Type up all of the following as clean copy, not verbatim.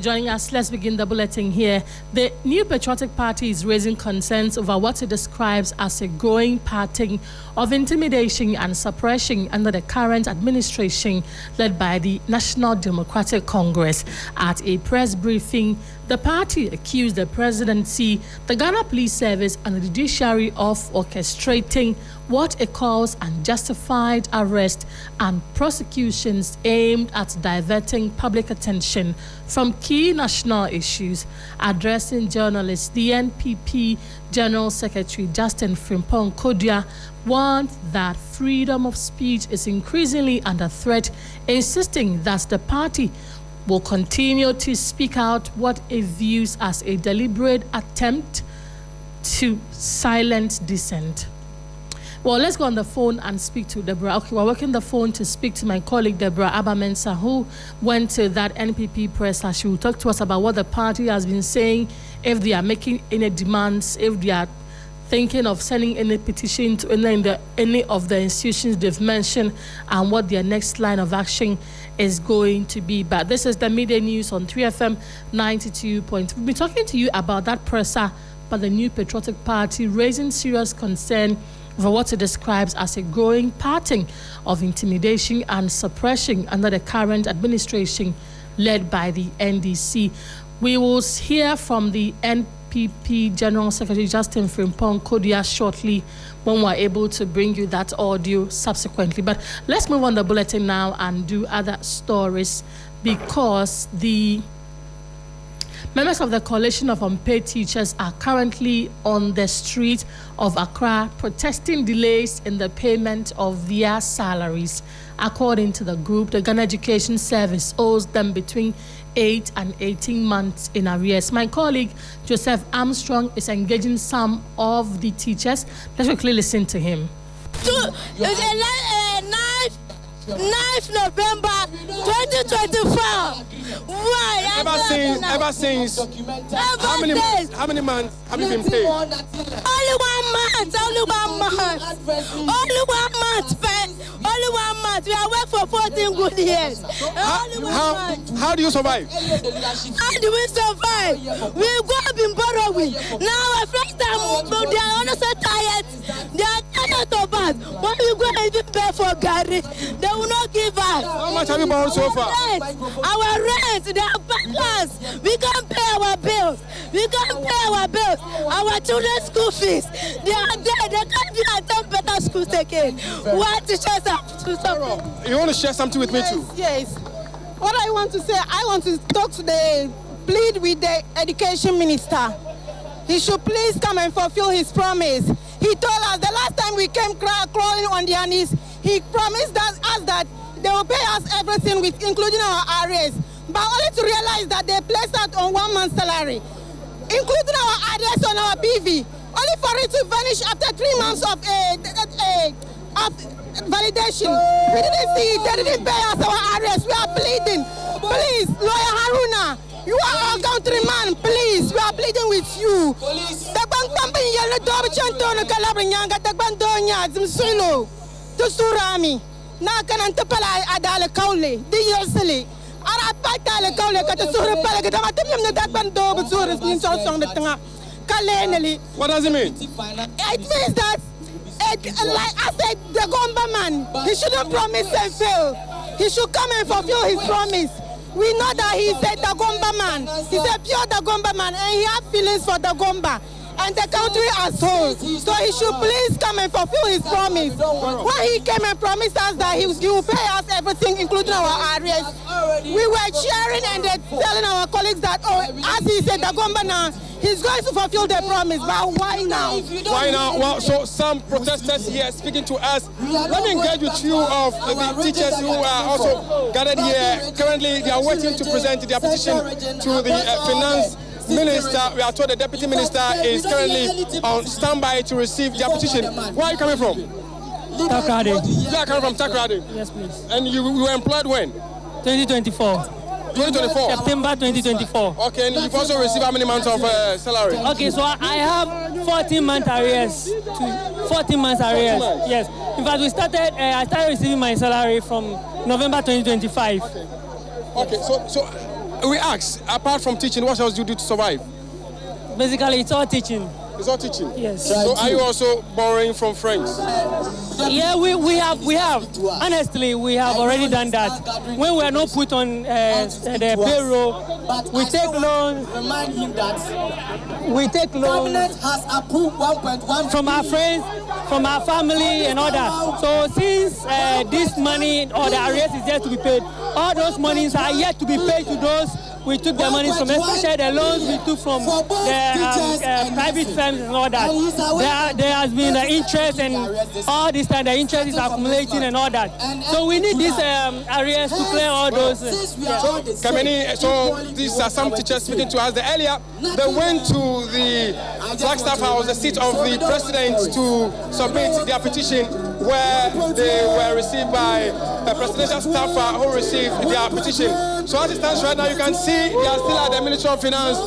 Joining us, let's begin the bulletin here. The new Patriotic Party is raising concerns over what it describes as a growing pattern of intimidation and suppression under the current administration led by the National Democratic Congress. At a press briefing, the party accused the presidency, the Ghana Police Service and the judiciary of orchestrating what it calls unjustified arrest and prosecutions aimed at diverting public attention from key national issues. Addressing journalists, the NPP General Secretary Justin Frimpong Kodia warned that freedom of speech is increasingly under threat, insisting that the party will continue to speak out what it views as a deliberate attempt to silence dissent. Well, let's go on the phone and speak to Deborah. Okay, we're working the phone to speak to my colleague Deborah Abamensa, who went to that NPP press. She will talk to us about what the party has been saying, if they are making any demands, if they are thinking of sending any petition to any of the institutions they've mentioned, and what their next line of action is going to be. But this is the Midday News on 3FM 92. We've been talking to you about that presser by the new Patriotic Party, raising serious concern for what it describes as a growing pattern of intimidation and suppression under the current administration led by the NDC. We will hear from the NPP General Secretary Justin Frimpong Kodia shortly when we're able to bring you that audio subsequently. But let's move on the bulletin now and do other stories, because the members of the Coalition of Unpaid Teachers are currently on the street of Accra protesting delays in the payment of their salaries. According to the group, the Ghana Education Service owes them between 8 and 18 months in arrears. My colleague Joseph Armstrong is engaging some of the teachers. Let's quickly listen to him. 9th November 2024. Why? Ever since how many months have you been paid? Only 1 month. Only 1 month. We have worked for 14 good years. How do you survive? How do we survive? We go up in borrowing. Now our first time they are honestly tired. They are tired of us. When we go and even pay for Gary, they will not give us. How much have you borrowed so far? Our rent, they are backers. We can't pay our bills. We can't pay our bills. Our children's school fees, they are there. They can't be at some better schools again. What teachers have to suffer. You want to share something with me too? Yes. What I want to say, I want to talk to plead with the education minister. He should please come and fulfill his promise. He told us the last time we came crawling on their knees, he promised us that they will pay us everything, including our arrears. But only to realize that they placed us on 1 month's salary, including our arrears on our PV, only for it to vanish after 3 months of validation. We didn't see it. They didn't pay us our arrears. We are pleading. Please, Lawyer Haruna, you are our countryman. Please, we are pleading with you. What does it mean? It means that, like I said, the Gomba man, he shouldn't promise and fail. He should come and fulfill his promise. We know that he said the Gomba man. He's a pure the Gomba man, and he has feelings for the Gomba and the country as whole. So he should please come and fulfill his promise. When he came and promised us that he will pay us everything, including our arrears, we were cheering and telling our colleagues that, as he said, the Gomba now, he's going to fulfill the promise. But why now? Why now? Well, so some protesters here speaking to us. Let me engage with you of the teachers who are also gathered here. Currently, they are waiting to present their petition to the finance minister. We are told the deputy minister is currently on standby to receive their petition. Where are you coming from? Takrade. You are coming from Takrade? Yes, please. And you were employed when? 2024. 2024? September 2024. Okay, and you've also received how many months of salary? Okay, so I have 14 months arrears. 14 months arrears. Yes. In fact, I started receiving my salary from November 2025. Okay, so we ask, apart from teaching, what else do you do to survive? Basically, it's all teaching. It's all teaching? Yes. So are you also borrowing from friends? Yeah, we have. Honestly, we have already done that. When we are not put on the payroll, we take loans. We take loans from our friends, from our family, and all that. So since this money or the arrears is yet to be paid, all those monies are yet to be paid to those we took the money from, especially the loans we took from the private firms and all that. There has been the interest, and all this time the interest is accumulating and all that. So we need these arrears to clear all those. So these are some teachers speaking to us. Earlier, they went to the Flagstaff House, the seat of the president, to submit their petition, where they were received by a presidential staffer who received their petition. So as it stands right now, you can see they are still at the Ministry of Finance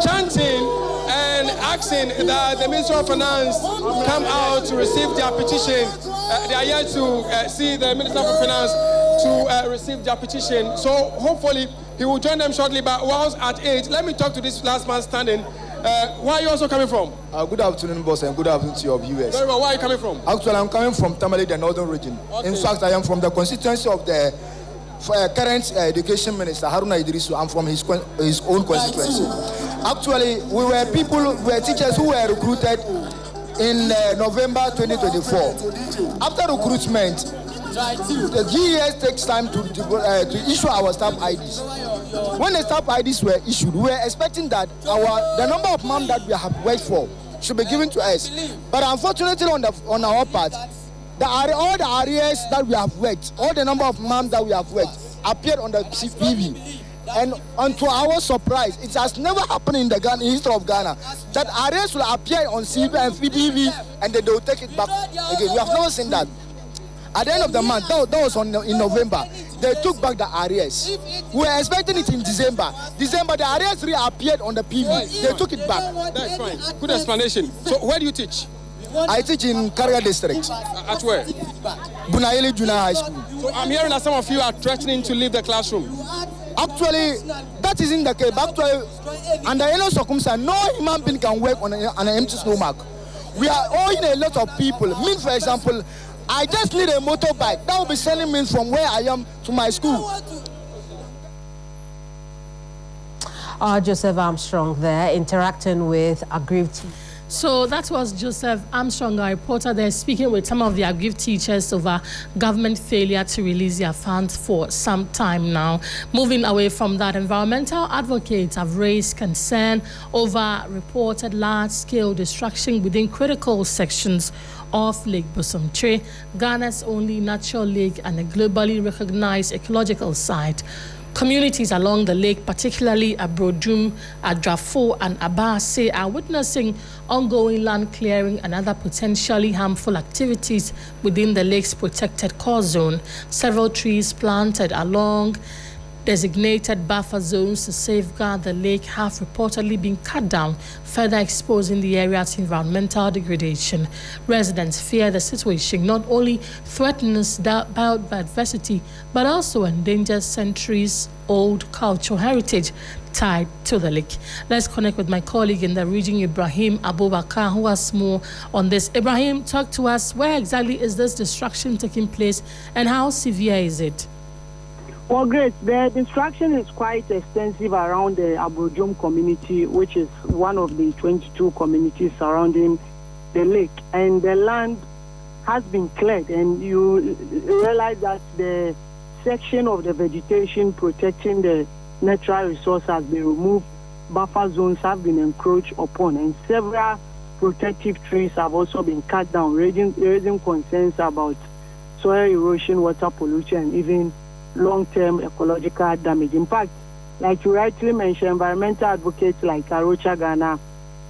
chanting and asking that the Ministry of Finance come out to receive their petition. They are here to see the Minister of Finance to receive their petition. So hopefully he will join them shortly. But whilst at 8, let me talk to this last man standing. Where are you also coming from? Good afternoon, boss, and good afternoon to your viewers. Very well. Where are you coming from? Actually, I'm coming from Tamale, the northern region. Okay. In fact, I am from the constituency of the current education minister, Haruna Idrisu. I'm from his own constituency. Actually, we were teachers who were recruited in November 2024. After recruitment, the GES takes time to issue our staff IDs. When the staff IDs were issued, we were expecting that the number of months that we have worked for should be given to us. But unfortunately, on our part, all the arrears that we have worked, all the number of months that we have worked, appeared on the CPV. And to our surprise, it has never happened in the history of Ghana that arrears will appear on CPV and then they will take it back again. We have never seen that. At the end of the month, that was in November, they took back the arrears. We were expecting it in December. The arrears reappeared on the PV. They took it back. That's fine. Good explanation. So where do you teach? I teach in Karga District. At where? Bunaili Junior High School. So I'm hearing that some of you are threatening to leave the classroom. Actually, that isn't the case. Actually, under any circumstance, no human being can work on an empty stomach. We are owing a lot of people. Me, for example, I just need a motorbike. That will be sending me from where I am to my school. Joseph Armstrong there interacting with aggrieved. So that was Joseph Armstrong, a reporter there, speaking with some of the aggrieved teachers over government failure to release their funds for some time now. Moving away from that, environmental advocates have raised concern over reported large-scale destruction within critical sections of Lake Bosomtwe, Ghana's only natural lake and a globally recognized ecological site. Communities along the lake, particularly Abrodum, Adrafo, and Abase, are witnessing ongoing land clearing and other potentially harmful activities within the lake's protected core zone. Several trees planted along designated buffer zones to safeguard the lake have reportedly been cut down, further exposing the area to environmental degradation. Residents fear the situation not only threatens biodiversity, but also endangers centuries-old cultural heritage tied to the lake. Let's connect with my colleague in the region, Ibrahim Abubakar, who has more on this. Ibrahim, talk to us. Where exactly is this destruction taking place and how severe is it? Well, great. The destruction is quite extensive around the Abrodum community, which is one of the 22 communities surrounding the lake. And the land has been cleared, and you realize that the section of the vegetation protecting the natural resource has been removed. Buffer zones have been encroached upon, and several protective trees have also been cut down, raising concerns about soil erosion, water pollution, and even long-term ecological damage. In fact, like you rightly mentioned, environmental advocates like Arocha Ghana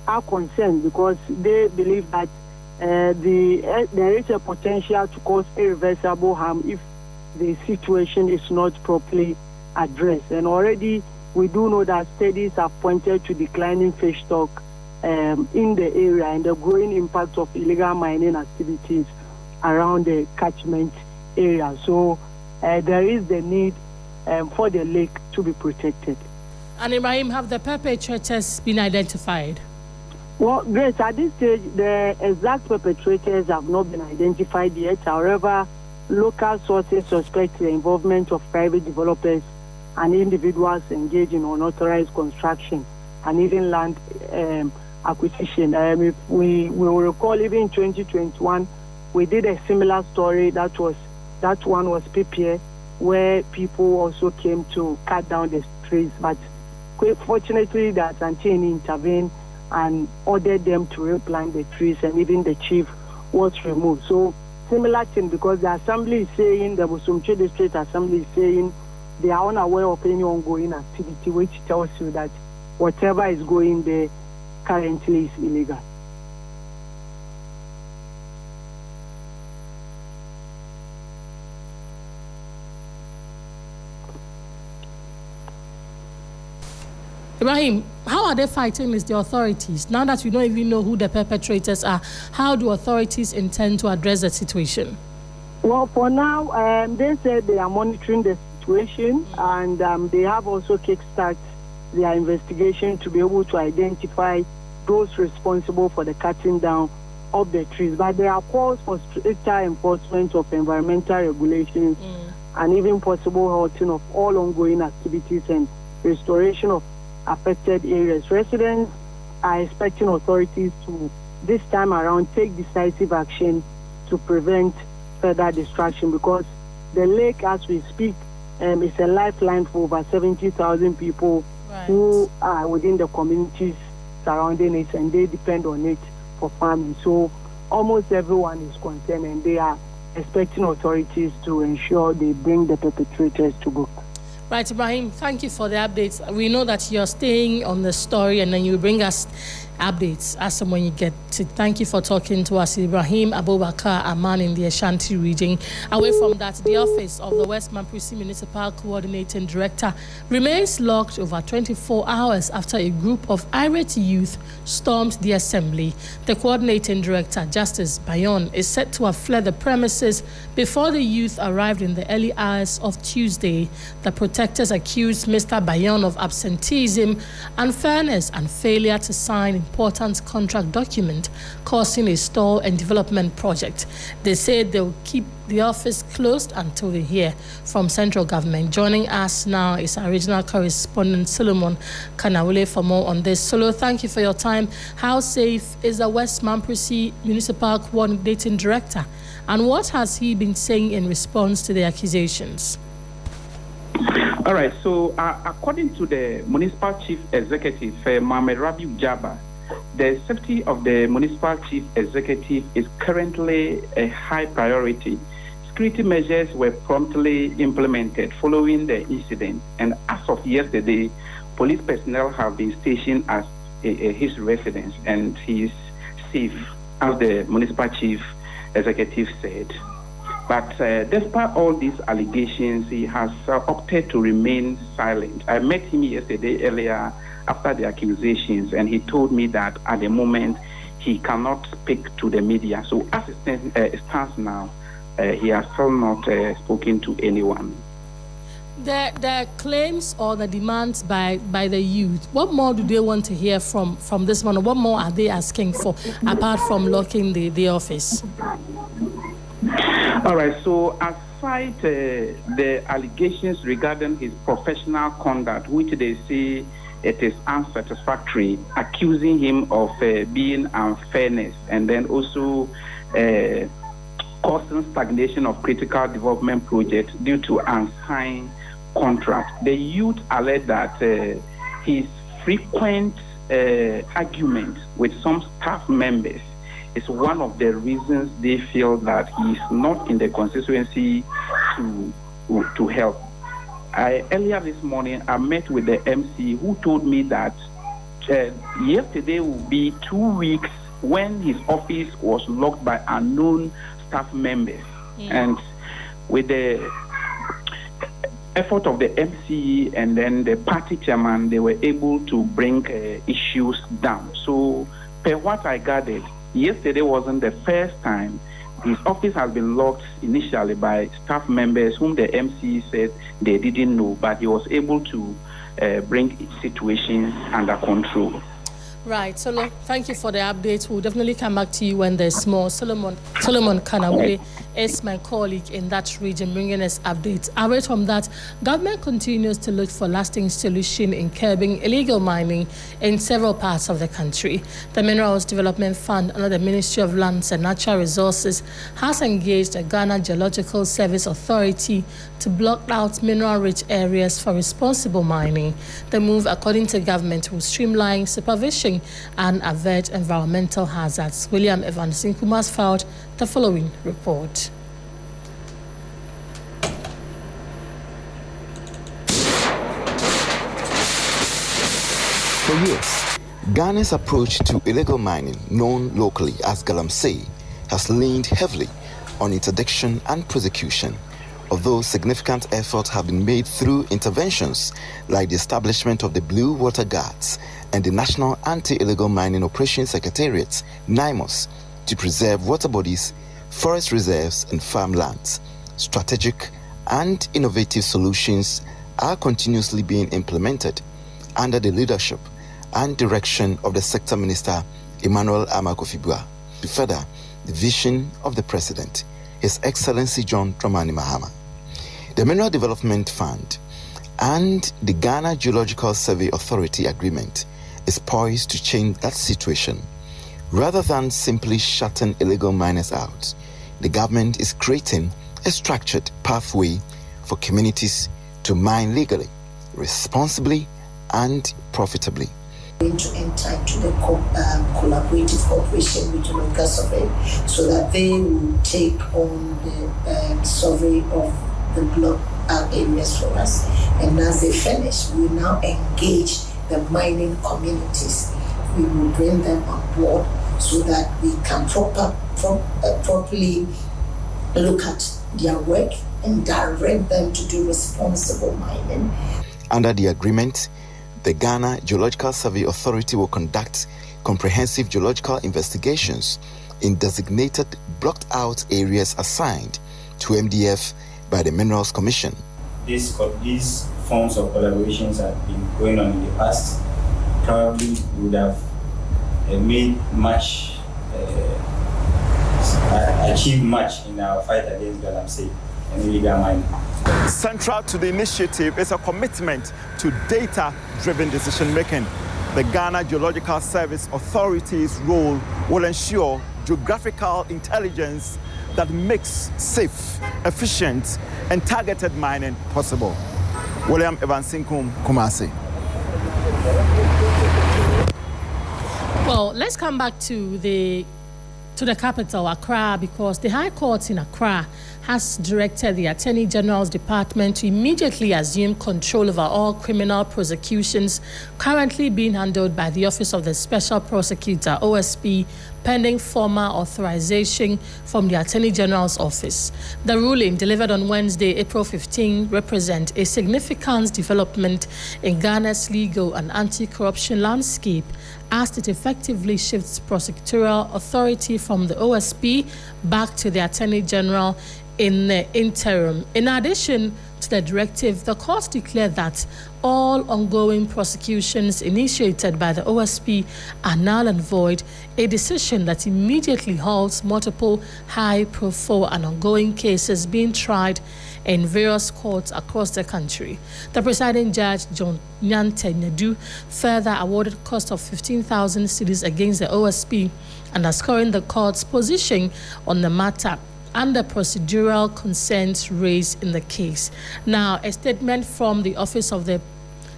are concerned because they believe that there is a potential to cause irreversible harm if the situation is not properly addressed. And already we do know that studies have pointed to declining fish stock in the area and the growing impact of illegal mining activities around the catchment area. So there is the need for the lake to be protected. And Ibrahim, have the perpetrators been identified? Well, Grace, at this stage, the exact perpetrators have not been identified yet. However, local sources suspect the involvement of private developers and individuals engaged in unauthorized construction and even land acquisition. If we will recall, even in 2021, we did a similar story. That one was PPA, where people also came to cut down the trees. But fortunately, the Asantini intervened and ordered them to replant the trees, and even the chief was removed. So similar thing, because the assembly is saying, the Osudoku District Assembly is saying they are unaware of any ongoing activity, which tells you that whatever is going there currently is illegal. Ibrahim, how are they fighting with the authorities? Now that we don't even know who the perpetrators are, how do authorities intend to address the situation? Well, for now, they said they are monitoring the situation, and they have also kickstarted their investigation to be able to identify those responsible for the cutting down of the trees. But there are calls for stricter enforcement of environmental regulations and even possible halting of all ongoing activities and restoration of affected areas. Residents are expecting authorities to, this time around, take decisive action to prevent further destruction, because the lake, as we speak, is a lifeline for over 70,000 people who are within the communities surrounding it, and they depend on it for farming. So almost everyone is concerned, and they are expecting authorities to ensure they bring the perpetrators to book. Right, Ibrahim, thank you for the updates. We know that you're staying on the story, and then you bring us updates as and when you get to. Thank you for talking to us, Ibrahim Abubakar, a man in the Ashanti region. Away from that, the office of the West Mamprusi Municipal Coordinating Director remains locked over 24 hours after a group of irate youth stormed the assembly. The coordinating director, Justice Bayon, is said to have fled the premises before the youth arrived in the early hours of Tuesday. The protectors accused Mr. Bayon of absenteeism, unfairness, and failure to sign important contract document causing a stall and development project. They said they'll keep the office closed until they hear from central government. Joining us now is our regional correspondent Solomon Kanawule for more on this. Solo, thank you for your time. How safe is the West Mamprusi Municipal Coordinating Director, and what has he been saying in response to the accusations? All right, so according to the Municipal Chief Executive, Mohamed Rabiu Jaba, the safety of the Municipal Chief Executive is currently a high priority. Security measures were promptly implemented following the incident, and as of yesterday, police personnel have been stationed at his residence, and he is safe, as the Municipal Chief Executive said. But despite all these allegations, he has opted to remain silent. I met him yesterday earlier after the accusations, and he told me that at the moment he cannot speak to the media. So as it stands now, he has still not spoken to anyone. The claims or the demands by the youth, what more do they want to hear from this man? What more are they asking for apart from locking the office? All right, so aside the allegations regarding his professional conduct, which they say it is unsatisfactory, accusing him of being unfairness, and then also causing stagnation of critical development projects due to unsigned contracts. The youth alleged that his frequent argument with some staff members is one of the reasons they feel that he is not in the constituency to help. Earlier this morning, I met with the MC who told me that yesterday will be 2 weeks when his office was locked by unknown staff members. And with the effort of the MC and then the party chairman, they were able to bring issues down. So, per what I gathered, yesterday wasn't the first time. His office has been locked initially by staff members whom the MC said they didn't know, but he was able to bring situations under control. Right, Solo, thank you for the update. We'll definitely come back to you when there's more. Solomon Kanawule is my colleague in that region, bringing us updates. Away from that, government continues to look for lasting solution in curbing illegal mining in several parts of the country. The Minerals Development Fund under the Ministry of Lands and Natural Resources has engaged the Ghana Geological Service Authority to block out mineral-rich areas for responsible mining. The move, according to government, will streamline supervision and avert environmental hazards. William Evans Nkumas filed the following report. For years, Ghana's approach to illegal mining, known locally as galamsey, has leaned heavily on interdiction and prosecution. Although significant efforts have been made through interventions like the establishment of the Blue Water Guards and the National Anti-Illegal Mining Operations Secretariat, NIMOS, to preserve water bodies, forest reserves and farmlands. Strategic and innovative solutions are continuously being implemented under the leadership and direction of the Sector Minister, Emmanuel Amakofibua, to further the vision of the President, His Excellency John Dramani Mahama. The Mineral Development Fund and the Ghana Geological Survey Authority agreement is poised to change that situation. Rather than simply shutting illegal miners out, the government is creating a structured pathway for communities to mine legally, responsibly, and profitably. Going to enter into the collaborative cooperation with geological survey so that they will take on the survey of the block out areas for us. And as they finish, we will now engage the mining communities. We will bring them on board so that we can properly look at their work and direct them to do responsible mining. Under the agreement, the Ghana Geological Survey Authority will conduct comprehensive geological investigations in designated blocked out areas assigned to MDF by the Minerals Commission. These forms of collaborations have been going on in the past. Probably would have achieved much in our fight against galamsey and illegal mining. Central to the initiative is a commitment to data-driven decision-making. The Ghana Geological Service Authority's role will ensure geographical intelligence that makes safe, efficient, and targeted mining possible. William Evansinkum, Kumasi. Well, let's come back to the capital, Accra, because the High Court in Accra has directed the Attorney General's Department to immediately assume control over all criminal prosecutions currently being handled by the Office of the Special Prosecutor, OSP, pending formal authorization from the Attorney General's office. The ruling, delivered on Wednesday, April 15, represents a significant development in Ghana's legal and anti-corruption landscape, as it effectively shifts prosecutorial authority from the OSP back to the Attorney General in the interim. In addition to the directive, the court declared that all ongoing prosecutions initiated by the OSP are null and void, a decision that immediately halts multiple high-profile and ongoing cases being tried in various courts across the country. The presiding judge, John Nyante Nadu, further awarded a cost of 15,000 cedis against the OSP, underscoring the court's position on the matter and the procedural concerns raised in the case. Now, a statement from the Office of the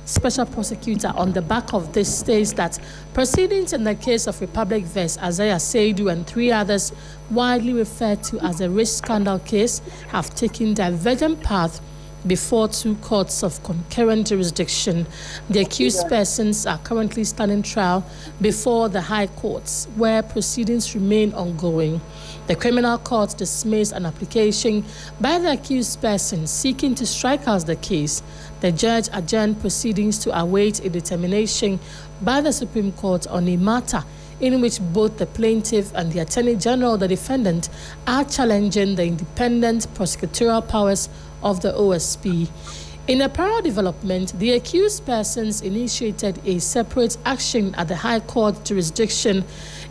Special Prosecutor on the back of this states that proceedings in the case of Republic v. Isaiah Seidu and 3 others, widely referred to as the Rich Scandal case, have taken divergent paths before 2 courts of concurrent jurisdiction. The accused persons are currently standing trial before the High Courts, where proceedings remain ongoing. The criminal court dismissed an application by the accused person seeking to strike out the case. The judge adjourned proceedings to await a determination by the Supreme Court on a matter in which both the plaintiff and the Attorney General, the defendant, are challenging the independent prosecutorial powers of the OSP. In a parallel development, the accused persons initiated a separate action at the High Court jurisdiction.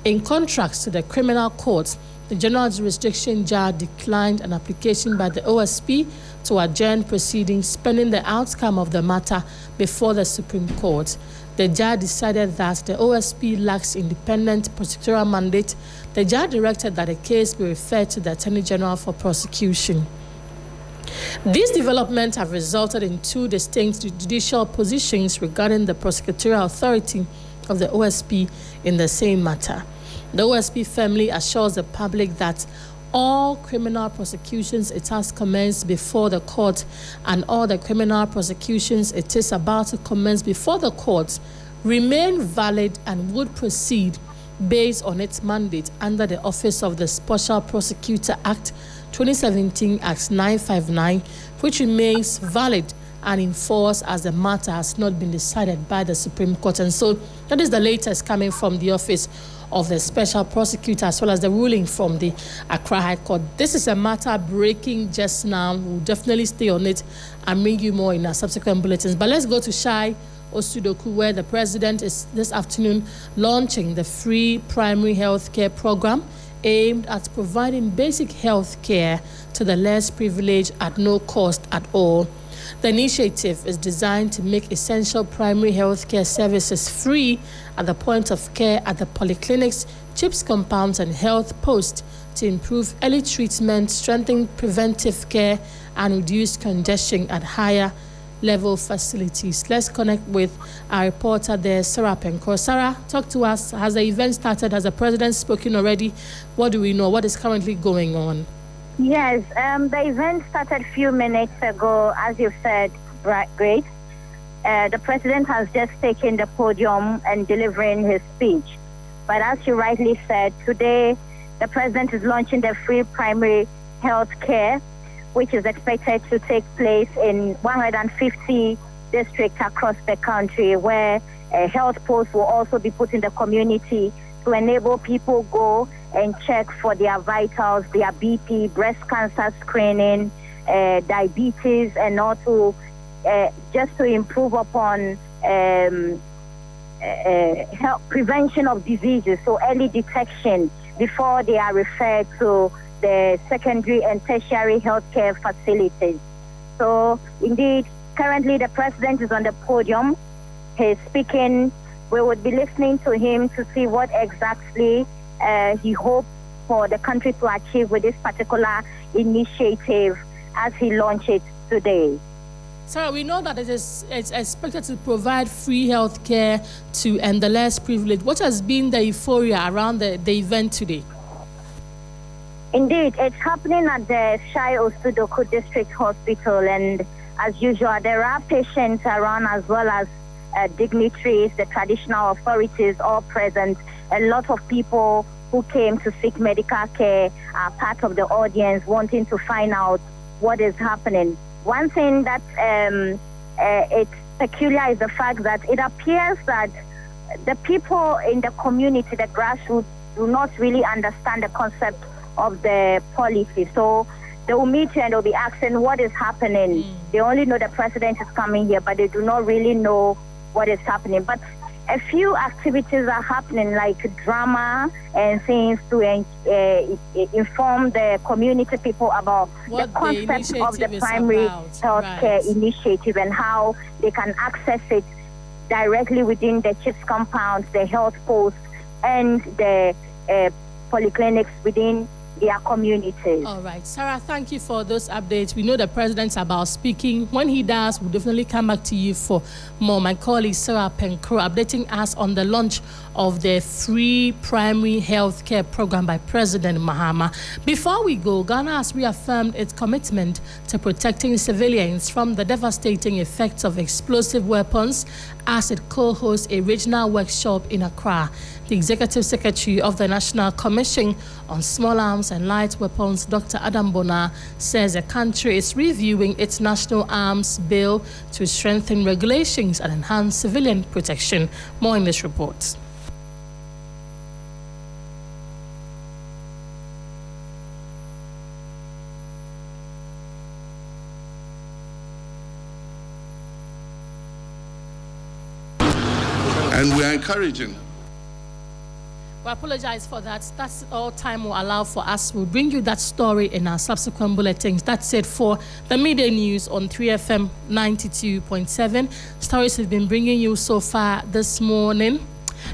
In contrast to the criminal court, the General Jurisdiction Judge declined an application by the OSP to adjourn proceedings pending the outcome of the matter before the Supreme Court. The judge decided that the OSP lacks independent prosecutorial mandate. The judge directed that the case be referred to the Attorney General for prosecution. These developments have resulted in two distinct judicial positions regarding the prosecutorial authority of the OSP in the same matter. The OSP firmly assures the public that all criminal prosecutions it has commenced before the court and all the criminal prosecutions it is about to commence before the court remain valid and would proceed based on its mandate under the Office of the Special Prosecutor Act 2017 Act 959, which remains valid and in force as the matter has not been decided by the Supreme Court. And so that is the latest coming from the Office of the Special Prosecutor, as well as the ruling from the Accra High Court. This is a matter breaking just now. We'll definitely stay on it and bring you more in our subsequent bulletins. But let's go to Shai Osudoku, where the president is this afternoon launching the free primary health care program aimed at providing basic health care to the less privileged at no cost at all. The initiative is designed to make essential primary health care services free at the point of care at the polyclinics, CHIPS compounds, and health posts to improve early treatment, strengthen preventive care, and reduce congestion at higher level facilities. Let's connect with our reporter there, Sarah Penko. Sarah, talk to us. Has the event started? Has the president spoken already? What do we know? What is currently going on? Yes, the event started a few minutes ago, as you said, Grace. The president has just taken the podium and delivering his speech. But as you rightly said, today the president is launching the free primary health care, which is expected to take place in 150 districts across the country, where health posts will also be put in the community to enable people go and check for their vitals, their BP, breast cancer screening, diabetes, and also just to improve upon health prevention of diseases, so early detection before they are referred to the secondary and tertiary healthcare facilities. So indeed, currently the president is on the podium. He's speaking. We would be listening to him to see what exactly he hopes for the country to achieve with this particular initiative as he launches today. Sarah, we know that it's expected to provide free health care to the less privileged. What has been the euphoria around the event today? Indeed, it's happening at the Shai Osudoku District Hospital, and as usual, there are patients around as well as dignitaries, the traditional authorities all present. A lot of people who came to seek medical care are part of the audience wanting to find out what is happening. One thing that it's peculiar is the fact that it appears that the people in the community, the grassroots, do not really understand the concept of the policy. So they will meet you and they'll be asking what is happening. They only know the president is coming here, but they do not really know what is happening. But a few activities are happening, like drama and things to inform the community people about what the concept of the primary healthcare initiative and how they can access it directly within the CHIPS compounds, the health posts, and the polyclinics within their communities. All right. Sarah, thank you for those updates. We know the president's about speaking. When he does, we'll definitely come back to you for more. My colleague Sarah Penko updating us on the launch of the free primary health care program by President Mahama. Before we go, Ghana has reaffirmed its commitment to protecting civilians from the devastating effects of explosive weapons as it co-hosts a regional workshop in Accra. The Executive Secretary of the National Commission on Small Arms and Light Weapons, Dr. Adam Bona, says the country is reviewing its national arms bill to strengthen regulations and enhance civilian protection. More in this report. And we are encouraging. We apologize for that. That's all time will allow for us. We'll bring you that story in our subsequent bulletins. That's it for the midday news on 3FM 92.7. Stories we've been bringing you so far this morning.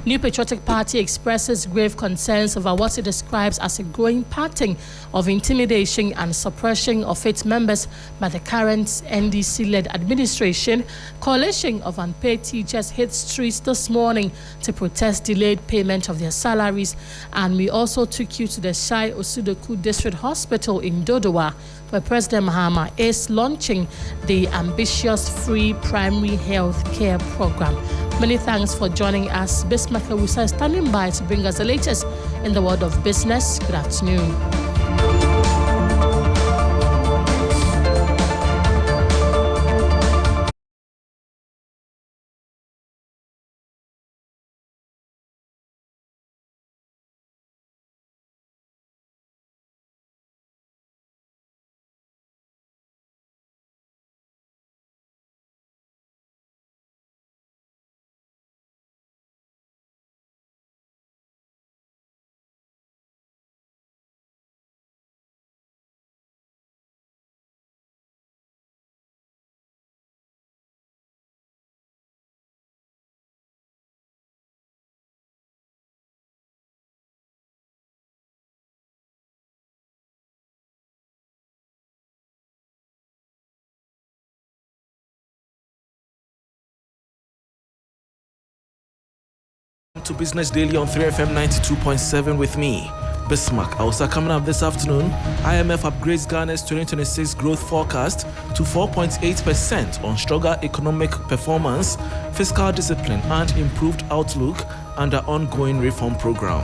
New Patriotic Party expresses grave concerns over what it describes as a growing pattern of intimidation and suppression of its members by the current NDC-led administration. Coalition of unpaid teachers hit streets this morning to protest delayed payment of their salaries. And we also took you to the Shai Osudoku District Hospital in Dodowa, where President Mahama is launching the ambitious free primary health care program. Many thanks for joining us. Bismarck Awusa is standing by to bring us the latest in the world of business. Good afternoon. To Business Daily on 3FM 92.7 with me, Bismarck Awusa. Coming up this afternoon, IMF upgrades Ghana's 2026 growth forecast to 4.8% on stronger economic performance, fiscal discipline, and improved outlook under ongoing reform program.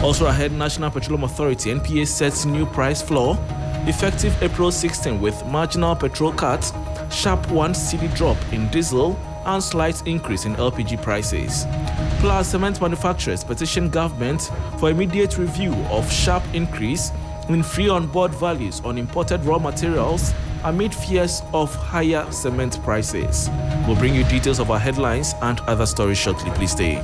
Also ahead, National Petroleum Authority (NPA) sets new price floor effective April 16 with marginal petrol cuts, sharp 1 cedi drop in diesel, and slight increase in LPG prices. Plus, cement manufacturers petition government for immediate review of sharp increase in free on-board values on imported raw materials amid fears of higher cement prices. We'll bring you details of our headlines and other stories shortly. Please stay.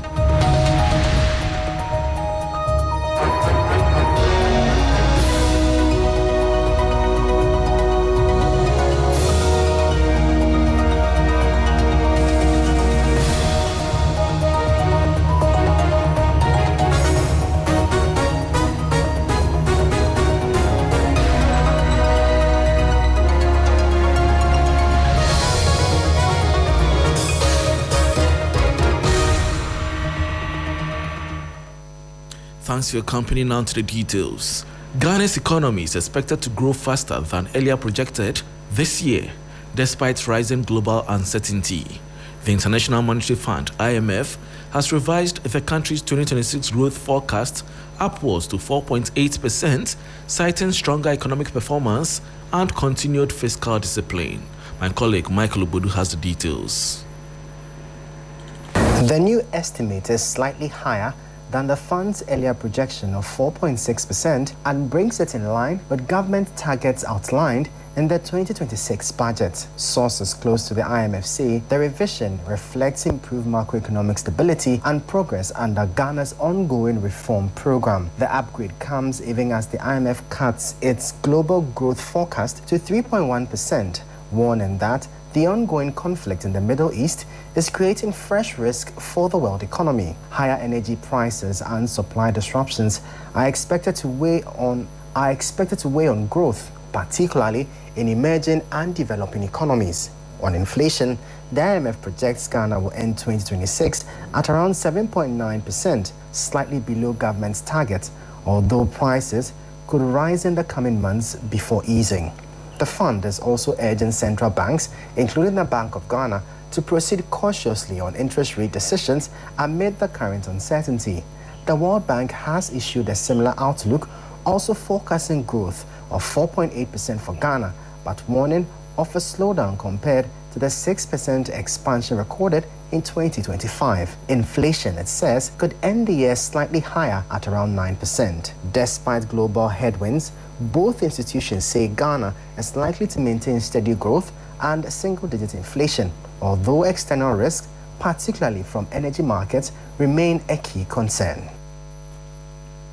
Thanks for your company. Now to the details. Ghana's economy is expected to grow faster than earlier projected this year, despite rising global uncertainty. The International Monetary Fund, IMF, has revised the country's 2026 growth forecast upwards to 4.8%, citing stronger economic performance and continued fiscal discipline. My colleague Michael Obodu has the details. The new estimate is slightly higher than the fund's earlier projection of 4.6% and brings it in line with government targets outlined in the 2026 budget. Sources close to the IMF say the revision reflects improved macroeconomic stability and progress under Ghana's ongoing reform program. The upgrade comes even as the IMF cuts its global growth forecast to 3.1%, warning that the ongoing conflict in the Middle East is creating fresh risk for the world economy. Higher energy prices and supply disruptions are expected to weigh on growth, particularly in emerging and developing economies. On inflation, the IMF projects Ghana will end 2026 at around 7.9%, slightly below government's target, although prices could rise in the coming months before easing. The fund is also urging central banks, including the Bank of Ghana, to proceed cautiously on interest rate decisions amid the current uncertainty. The World Bank has issued a similar outlook, also forecasting growth of 4.8% for Ghana, but warning of a slowdown compared to the 6% expansion recorded in 2025. Inflation, it says, could end the year slightly higher at around 9%. Despite global headwinds, both institutions say Ghana is likely to maintain steady growth and single-digit inflation, although external risks particularly from energy markets, remain a key concern.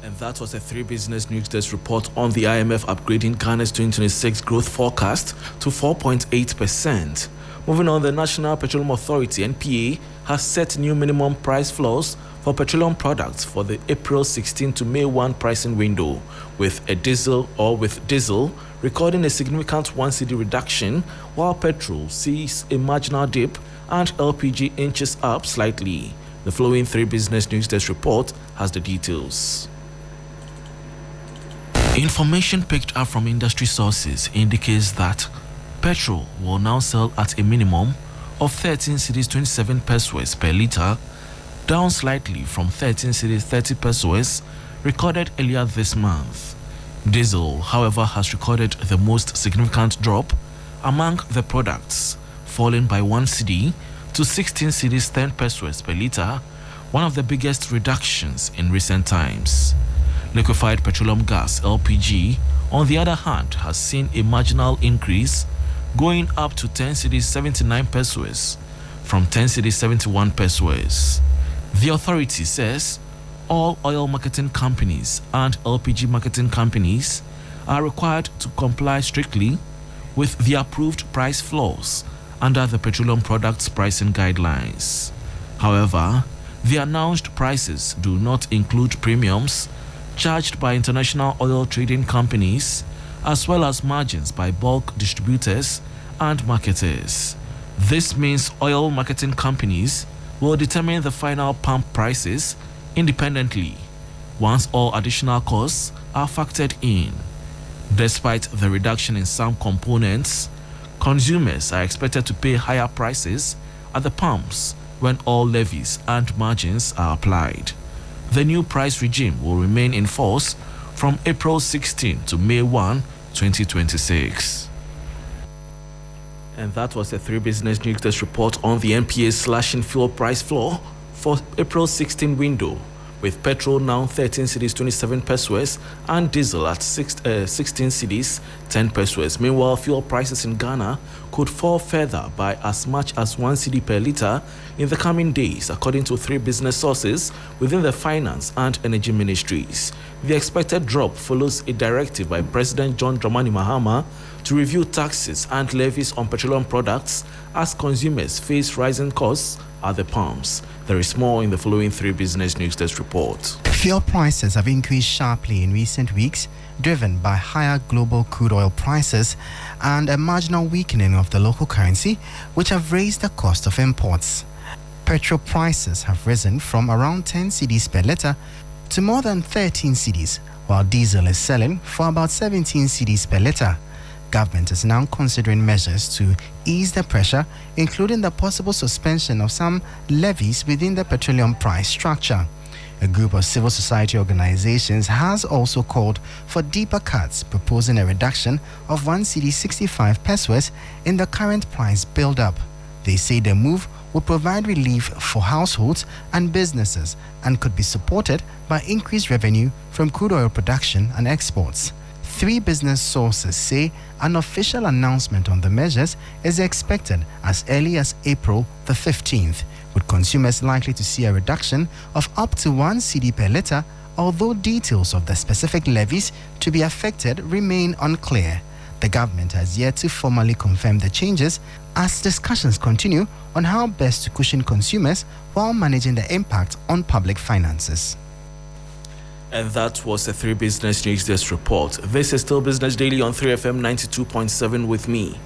And that was a 3 Business News Desk report on the IMF upgrading Ghana's 2026 growth forecast to 4.8%. Moving on, the National Petroleum Authority, NPA, has set new minimum price floors for petroleum products for the April 16 to May 1 pricing window, with diesel recording a significant 1 cedi reduction, while petrol sees a marginal dip and LPG inches up slightly. The following 3 Business News Desk report has the details. Information picked up from industry sources indicates that petrol will now sell at a minimum of 13 cedis 27 pesos per litre, down slightly from 13 cedis 30 pesos recorded earlier this month. Diesel, however, has recorded the most significant drop among the products, falling by 1 cedi to 16 cedis 10 pesos per litre, one of the biggest reductions in recent times. Liquefied petroleum gas, LPG, on the other hand, has seen a marginal increase, going up to 10 cedis 79 pesos from 10 cedis 71 pesos. The authority says all oil marketing companies and LPG marketing companies are required to comply strictly with the approved price floors under the petroleum products pricing guidelines. However, the announced prices do not include premiums charged by international oil trading companies, as well as margins by bulk distributors and marketers. This means oil marketing companies will determine the final pump prices independently once all additional costs are factored in. Despite the reduction in some components, consumers are expected to pay higher prices at the pumps when all levies and margins are applied. The new price regime will remain in force from April 16 to May 1, 2026. And that was the 3 Business News Desk report on the NPA's slashing fuel price floor for April 16 window, with petrol now 13 cedis 27 pesos and diesel at 16 cedis 10 pesos. Meanwhile, fuel prices in Ghana could fall further by as much as 1 cedi per litre in the coming days, according to 3 business sources within the finance and energy ministries. The expected drop follows a directive by President John Dramani Mahama to review taxes and levies on petroleum products as consumers face rising costs at the pumps. There is more in the following 3 Business News Desk report. Fuel prices have increased sharply in recent weeks, driven by higher global crude oil prices and a marginal weakening of the local currency, which have raised the cost of imports. Petrol prices have risen from around 10 cedis per litre to more than 13 cedis, while diesel is selling for about 17 cedis per litre. Government is now considering measures to ease the pressure, including the possible suspension of some levies within the petroleum price structure. A group of civil society organizations has also called for deeper cuts, proposing a reduction of 1 cedi 65 pesos in the current price build-up. They say the move will provide relief for households and businesses and could be supported by increased revenue from crude oil production and exports. 3 business sources say an official announcement on the measures is expected as early as April the 15th, with consumers likely to see a reduction of up to 1 cedi per litre, although details of the specific levies to be affected remain unclear. The government has yet to formally confirm the changes as discussions continue on how best to cushion consumers while managing the impact on public finances. And that was a 3 Business News Desk report. This is still Business Daily on 3FM 92.7 with me,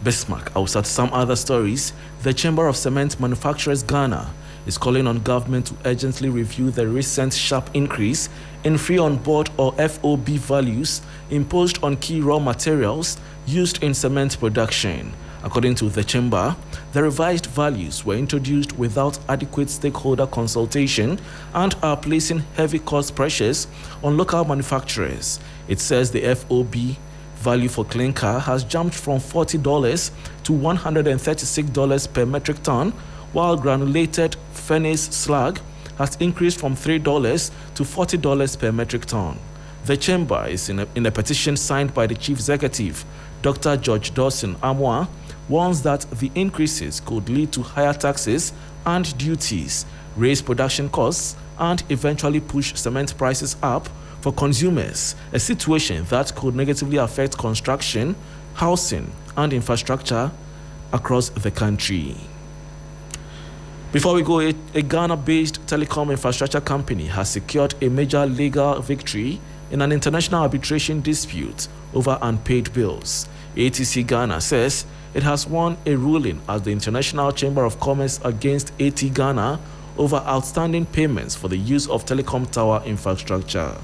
Bismarck. Outside some other stories, the Chamber of Cement Manufacturers Ghana is calling on government to urgently review the recent sharp increase in free on board or FOB values imposed on key raw materials used in cement production. According to the chamber, the revised values were introduced without adequate stakeholder consultation and are placing heavy cost pressures on local manufacturers. It says the FOB value for clinker has jumped from $40 to $136 per metric ton, while granulated furnace slag has increased from $3 to $40 per metric ton. The chamber is in a petition signed by the chief executive, Dr. George Dawson Amwa, warns that the increases could lead to higher taxes and duties, raise production costs, and eventually push cement prices up for consumers, a situation that could negatively affect construction, housing, and infrastructure across the country. Before we go, a Ghana-based telecom infrastructure company has secured a major legal victory in an international arbitration dispute over unpaid bills. ATC Ghana says it has won a ruling at the International Chamber of Commerce against AT Ghana over outstanding payments for the use of telecom tower infrastructure.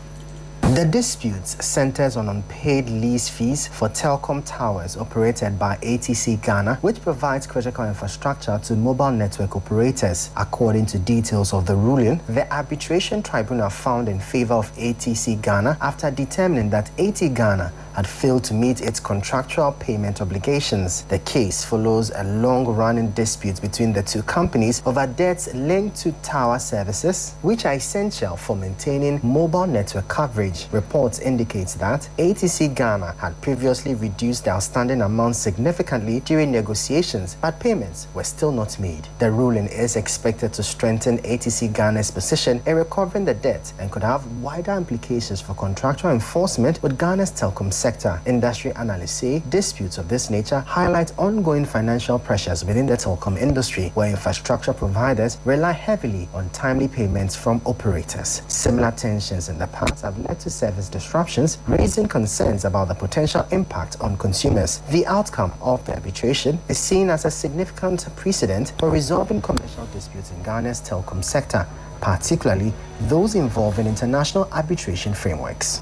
The dispute centers on unpaid lease fees for telecom towers operated by ATC Ghana, which provides critical infrastructure to mobile network operators. According to details of the ruling, the arbitration tribunal found in favor of ATC Ghana after determining that AT Ghana had failed to meet its contractual payment obligations. The case follows a long-running dispute between the two companies over debts linked to tower services, which are essential for maintaining mobile network coverage. Reports indicate that ATC Ghana had previously reduced the outstanding amount significantly during negotiations, but payments were still not made. The ruling is expected to strengthen ATC Ghana's position in recovering the debt and could have wider implications for contractual enforcement with Ghana's telecom sector. Industry analysts say disputes of this nature highlight ongoing financial pressures within the telecom industry, where infrastructure providers rely heavily on timely payments from operators. Similar tensions in the past have led to service disruptions, raising concerns about the potential impact on consumers. The outcome of the arbitration is seen as a significant precedent for resolving commercial disputes in Ghana's telecom sector, particularly those involving international arbitration frameworks.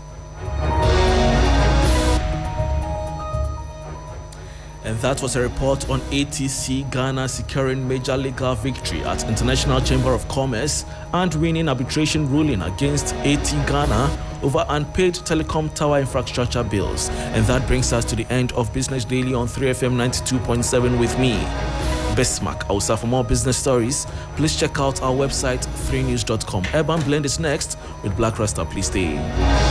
And that was a report on ATC Ghana securing major legal victory at International Chamber of Commerce and winning arbitration ruling against AT Ghana over unpaid telecom tower infrastructure bills. And that brings us to the end of Business Daily on 3FM 92.7 with me, Bismarck. Also, for more business stories, please check out our website 3news.com. Urban Blend is next with Black Rasta. Please stay.